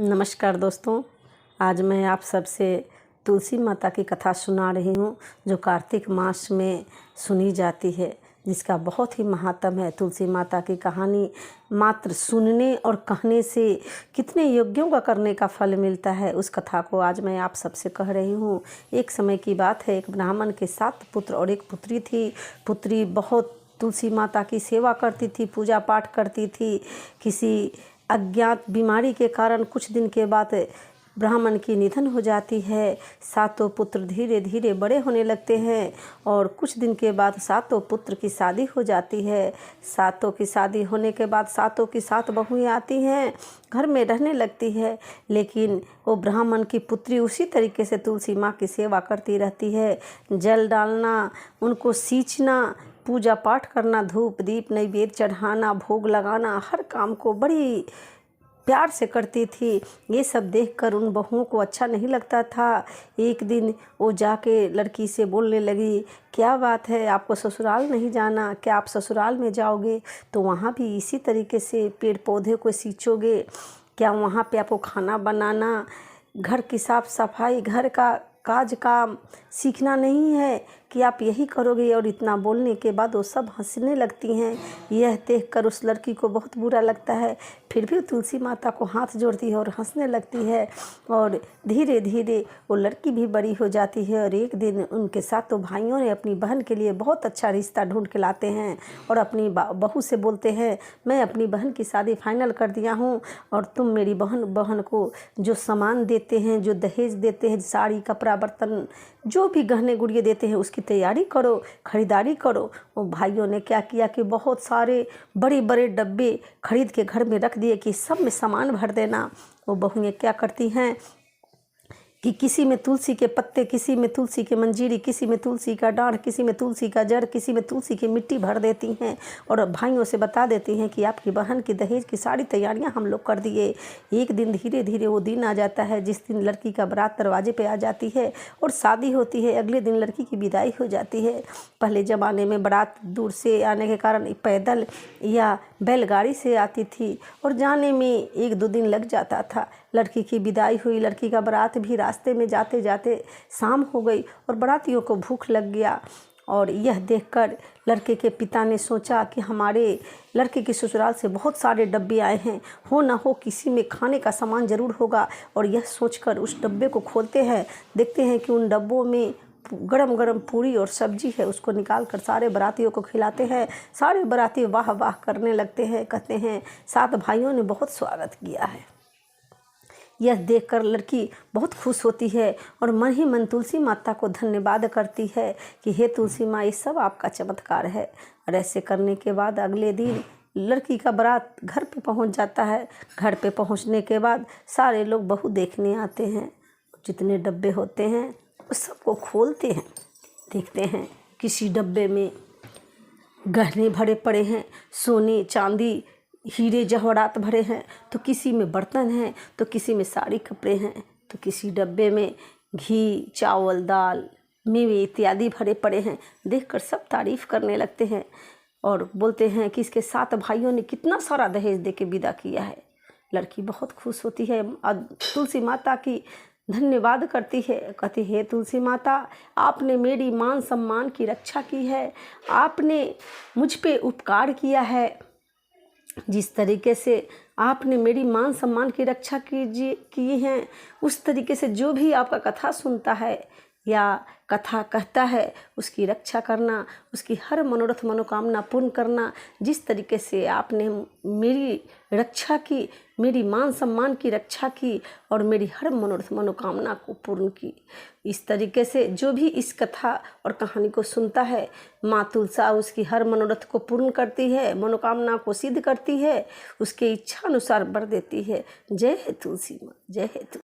नमस्कार दोस्तों, आज मैं आप सबसे तुलसी माता की कथा सुना रही हूँ जो कार्तिक मास में सुनी जाती है, जिसका बहुत ही महात्म्य है। तुलसी माता की कहानी मात्र सुनने और कहने से कितने यज्ञों का करने का फल मिलता है, उस कथा को आज मैं आप सबसे कह रही हूँ। एक समय की बात है, एक ब्राह्मण के 7 पुत्र और एक पुत्री थी। पुत्री बहुत तुलसी माता की सेवा करती थी, पूजा पाठ करती थी। किसी अज्ञात बीमारी के कारण कुछ दिन के बाद ब्राह्मण की निधन हो जाती है। 7 पुत्र धीरे धीरे बड़े होने लगते हैं और कुछ दिन के बाद 7 पुत्र की शादी हो जाती है। 7 की शादी होने के बाद 7 की 7 बहुएं आती हैं, घर में रहने लगती है। लेकिन वो ब्राह्मण की पुत्री उसी तरीके से तुलसी माँ की सेवा करती रहती है। जल डालना, उनको सींचना, पूजा पाठ करना, धूप दीप नैवेद्य चढ़ाना, भोग लगाना, हर काम को बड़ी प्यार से करती थी। ये सब देखकर उन बहुओं को अच्छा नहीं लगता था। एक दिन वो जाके लड़की से बोलने लगी, क्या बात है, आपको ससुराल नहीं जाना? क्या आप ससुराल में जाओगे तो वहाँ भी इसी तरीके से पेड़ पौधे को सींचोगे? क्या वहाँ पे आपको खाना बनाना, घर की साफ सफाई, घर का काज काम सीखना नहीं है कि आप यही करोगे? और इतना बोलने के बाद वो सब हंसने लगती हैं। यह देखकर उस लड़की को बहुत बुरा लगता है, फिर भी तुलसी माता को हाथ जोड़ती है और हंसने लगती है। और धीरे धीरे वो लड़की भी बड़ी हो जाती है और एक दिन उनके 7 भाइयों ने अपनी बहन के लिए बहुत अच्छा रिश्ता ढूंढ के लाते हैं और अपनी बहू से बोलते हैं, मैं अपनी बहन की शादी फाइनल कर दिया हूँ और तुम मेरी बहन को जो सामान देते हैं, जो दहेज देते हैं, साड़ी कपड़ा बर्तन, जो भी गहने गुड़िया देते हैं, उसकी तैयारी करो, खरीदारी करो। वो भाइयों ने क्या किया कि बहुत सारे बड़े बड़े डब्बे खरीद के घर में रख दिए कि सब में सामान भर देना। वो बहुएं क्या करती हैं कि किसी में तुलसी के पत्ते, किसी में तुलसी के मंजीरी, किसी में तुलसी का डांठ, किसी में तुलसी का जड़, किसी में तुलसी की मिट्टी भर देती हैं और भाइयों से बता देती हैं कि आपकी बहन की दहेज की सारी तैयारियां हम लोग कर दिए। एक दिन धीरे धीरे वो दिन आ जाता है जिस दिन लड़की का बारात दरवाजे पे आ जाती है और शादी होती है। अगले दिन लड़की की विदाई हो जाती है। पहले ज़माने में बारात दूर से आने के कारण पैदल या बैलगाड़ी से आती थी और जाने में 1-2 दिन लग जाता था। लड़की की विदाई हुई, लड़की का बारात भी रास्ते में जाते जाते शाम हो गई और बारातियों को भूख लग गया। और यह देखकर लड़के के पिता ने सोचा कि हमारे लड़के के ससुराल से बहुत सारे डब्बे आए हैं, हो ना हो किसी में खाने का सामान ज़रूर होगा। और यह सोचकर उस डब्बे को खोलते हैं, देखते हैं कि उन डब्बों में गरम गरम पूरी और सब्जी है। उसको निकाल कर सारे बारातियों को खिलाते हैं। सारे बाराती वाह वाह करने लगते हैं, कहते हैं 7 भाइयों ने बहुत स्वागत किया है। यह देखकर लड़की बहुत खुश होती है और मन ही मन तुलसी माता को धन्यवाद करती है कि हे तुलसी माँ, ये सब आपका चमत्कार है। और ऐसे करने के बाद अगले दिन लड़की का बारात घर पे पहुंच जाता है। घर पे पहुंचने के बाद सारे लोग बहू देखने आते हैं। जितने डब्बे होते हैं उस सबको खोलते हैं, देखते हैं किसी डब्बे में गहने भरे पड़े हैं, सोने चांदी हीरे जवाहरात भरे हैं, तो किसी में बर्तन हैं, तो किसी में साड़ी कपड़े हैं, तो किसी डब्बे में घी चावल दाल मेवे इत्यादि भरे पड़े हैं। देखकर सब तारीफ करने लगते हैं और बोलते हैं कि इसके 7 भाइयों ने कितना सारा दहेज दे के विदा किया है। लड़की बहुत खुश होती है और तुलसी माता की धन्यवाद करती है, कहती है तुलसी माता, आपने मेरी मान सम्मान की रक्षा की है, आपने मुझ पे उपकार किया है। जिस तरीके से आपने मेरी मान सम्मान की रक्षा की है, उस तरीके से जो भी आपका कथा सुनता है या कथा कहता है उसकी रक्षा करना, उसकी हर मनोरथ मनोकामना पूर्ण करना। जिस तरीके से आपने मेरी रक्षा की, मेरी मान सम्मान की रक्षा की और मेरी हर मनोरथ मनोकामना को पूर्ण की, इस तरीके से जो भी इस कथा और कहानी को सुनता है, माँ तुलसा उसकी हर मनोरथ को पूर्ण करती है, मनोकामना को सिद्ध करती है, उसके इच्छा अनुसार वर देती है। जय है तुलसी माँ, जय है तुलसी।